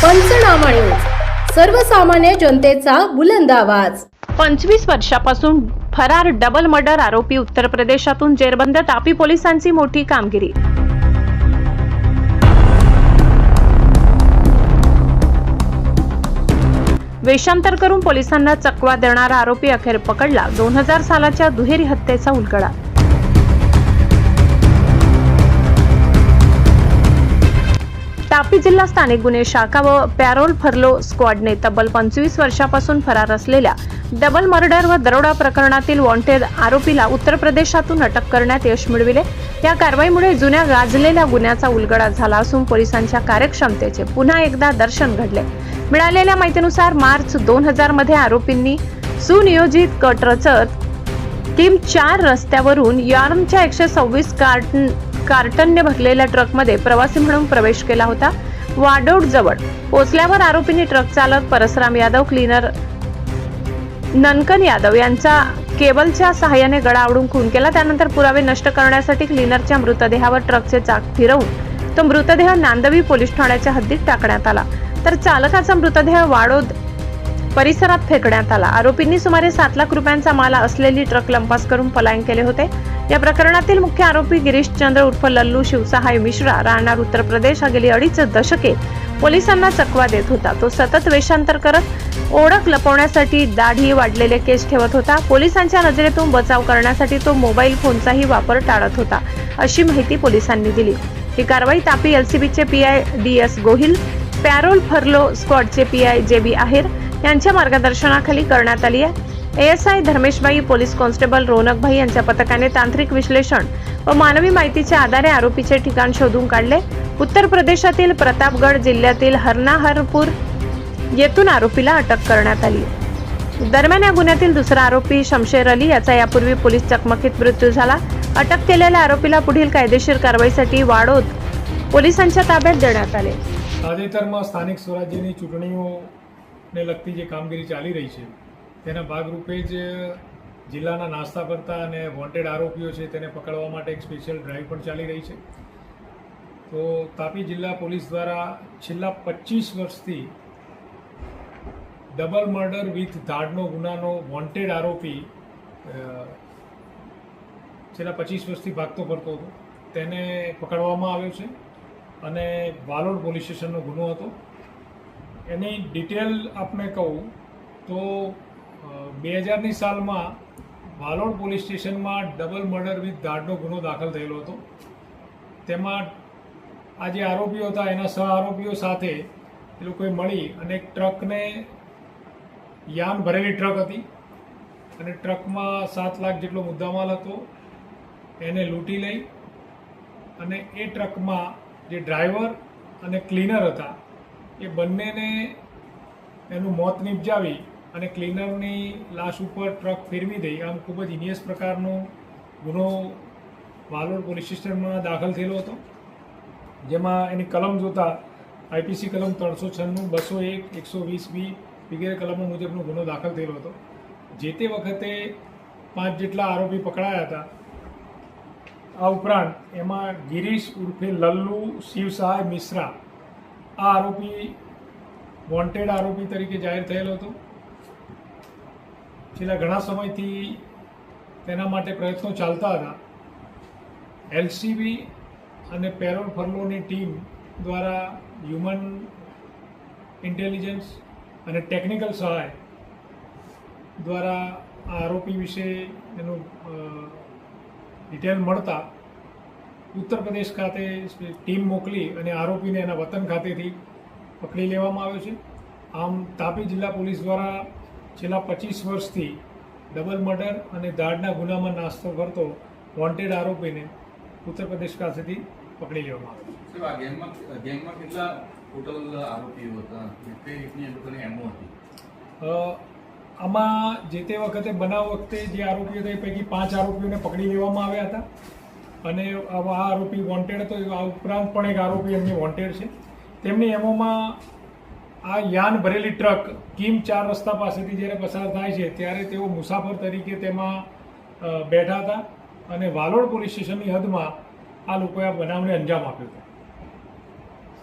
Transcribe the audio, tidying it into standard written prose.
पंचनामा news, सर्वसामान्य जनतेचा बुलंद आवाज। 25 वर्षापासून फरार डबल मर्डर आरोपी उत्तर प्रदेशातून जेरबंद तापी पोलिसांची मोठी कामगिरी। वेषांतर करून पोलिसांना चकवा देणारा आरोपी अखेर पकडला। 2000 सालाच्या दुहेरी हत्येचा उलगडा। तापी जिल्हा स्थानिक गुन्हे शाखा व पॅरोल फर्लो स्क्वॉडने तब्बल 25 वर्षापासून फरार असलेल्या डबल मर्डर व दरोडा प्रकरणातील वॉन्टेड आरोपीला उत्तर प्रदेशातून अटक करण्यात यश मिळविले। या कारवाईमुळे जुन्या गाजलेल्या गुन्ह्याचा उलगडा झाला असून पोलिसांच्या कार्यक्षमतेचे पुन्हा एकदा दर्शन घडले। मिळालेल्या माहितीनुसार मार्च 2000 मध्ये आरोपींनी सुनियोजित कट रचत किम 4 रस्त्यावरून यार्नच्या 126 कार्टनने भरलेल्या ट्रकमध्ये प्रवासी म्हणून प्रवेश केला होता। वाडोड जवळ पोहोचल्यावर आरोपींनी ट्रक चालक परसराम यादव, क्लीनर ननकन यादव यांचा केबलच्या सहाय्याने गळा आवळून खून केला। त्यानंतर पुरावे नष्ट करण्यासाठी क्लीनरच्या मृतदेहावर ट्रकचे चाक फिरवून तो मृतदेह नांदवी पोलीस ठाण्याच्या हद्दीत टाकण्यात आला, तर चालकाचा मृतदेह वाडोद परिसरात फेकण्यात आला। आरोपींनी सुमारे 7 लाख रुपयांचा माल असलेली ट्रक लंपास करून पलायन केले होते। या प्रकरणातील मुख्य आरोपी गिरीश चंद्र उर्फ लल्लू शिवसहाय मिश्रा, राहणार उत्तर प्रदेश, हा गेली 2.5 दशके पोलिसांना चकवा देत होता। तो सतत वेषांतर करत ओळख लपवण्यासाठी दाढी वाढलेले केस ठेवत होता। पोलिसांच्या नजरेतून बचाव करण्यासाठी तो मोबाईल फोनचाही वापर टाळत होता, अशी माहिती पोलिसांनी दिली। ही कारवाई तापी एलसीबीचे PI DS Gohil, parole furlough स्क्वॉडचे पीआय JB आहेर यांच्या मार्गदर्शनाखाली करण्यात आली आहे। ASI Dharmeshbhai, police constable Ronakbhai यांच्या पथकाने तांत्रिक विश्लेषण व मानवी माहितीच्या आधारे आरोपीचे ठिकाण शोधून काढले। उत्तर प्रदेशातील प्रतापगड जिल्ह्यातील हरनाहरपूर येथून आरोपीला अटक करण्यात आली। दरम्यान या गुन्ह्यातील दुसरा आरोपी शमशेर अली याचा यापूर्वी पोलीस चकमकीत मृत्यू झाला। अटक केलेल्या आरोपीला पुढील कायदेशीर कारवाईसाठी वाडोद पोलिसांच्या ताब्यात देण्यात आले। તાજેતરમાં સ્થાનિક સ્વરાજ્યની ચૂંટણીઓને લગતી જે કામગીરી ચાલી રહી છે તેના ભાગરૂપે જ જિલ્લાના નાસ્તા કરતા અને વોન્ટેડ આરોપીઓ છે તેને પકડવા માટે એક સ્પેશિયલ ડ્રાઈવ પણ ચાલી રહી છે। તો તાપી જિલ્લા પોલીસ દ્વારા છેલ્લા 25 વર્ષથી ડબલ મર્ડર વિથ ધાડનો ગુનાનો વોન્ટેડ આરોપી છેલ્લા 25 વર્ષથી ભાગતો ફરતો હતો તેને પકડવામાં આવ્યો છે અને વાલોડ પોલીસ સ્ટેશનનો ગુનો હતો। એની ડિટેલ આપને કહું તો 2000ની સાલમાં વાલોડ પોલીસ સ્ટેશનમાં ડબલ મર્ડર વિથ ધાડનો ગુનો દાખલ થયેલો હતો। તેમાં આ જે આરોપીઓ હતા એના સહ આરોપીઓ સાથે એ લોકોએ મળી અને એક ટ્રકને યાન ભરેલી ટ્રક હતી અને ટ્રકમાં 7 લાખ જેટલો મુદ્દામાલ હતો એને લૂંટી લઈ અને એ ટ્રકમાં જે ડ્રાઈવર અને ક્લીનર હતા એ બંનેને એનું મોત નિપજાવી અને ક્લીનરની લાશ ઉપર ટ્રક ફેરવી દઈ આમ ખૂબ જ હિનિયસ પ્રકારનો ગુનો વાલોડ પોલીસ સ્ટેશનમાં દાખલ થયેલો હતો। જેમાં એની કલમ જોતા IPC કલમ 396, 201, 120B વગેરે કલમો મુજબનો ગુનો દાખલ થયેલો હતો। જે તે વખતે 5 જેટલા આરોપી પકડાયા હતા। આ ઉપરાંત એમાં ગિરીશ ઉર્ફે લલ્લુ શિવસહાય મિશ્રા આ આરોપી વોન્ટેડ આરોપી તરીકે જાહેર થયેલો હતો। છેલ્લા ઘણા સમયથી તેના માટે પ્રયત્નો ચાલતા હતા। LCB અને પેરોલ ફર્લોની ટીમ દ્વારા હ્યુમન ઇન્ટેલિજન્સ અને ટેકનિકલ સહાય દ્વારા આ આરોપી વિશે એનું ડિટેલ મળતા ઉત્તર પ્રદેશ ખાતે ટીમ મોકલી અને આરોપીને એના વતન ખાતેથી પકડી લેવામાં આવ્યો છે। આમ તાપી જિલ્લા પોલીસ દ્વારા છેલ્લા 25 વર્ષથી ડબલ મર્ડર અને દાડના ગુનામાં નાસ્તો કરતો વોન્ટેડ આરોપીને ઉત્તર પ્રદેશ ખાતેથી પકડી લેવામાં આવ્યો છે। ગેંગમાં કેટલા ટોટલ આરોપીઓ હતા? કેટલી લોકોની એમઓ હતી? આમાં જે તે વખતે બનાવ વખતે જે આરોપીઓ હતા એ પૈકી 5 આરોપીઓને પકડી લેવામાં આવ્યા હતા અને આ આરોપી વોન્ટેડ હતો। આ ઉપરાંત પણ એક આરોપી એમની વોન્ટેડ છે। તેમની એમોમાં આ યાન ભરેલી ટ્રક કિમ 4 રસ્તા પાસેથી જ્યારે પસાર થાય છે ત્યારે તેઓ મુસાફર તરીકે તેમાં બેઠા હતા અને વાલોડ પોલીસ સ્ટેશનની હદમાં આ લોકોએ આ બનાવને અંજામ આપ્યો હતો।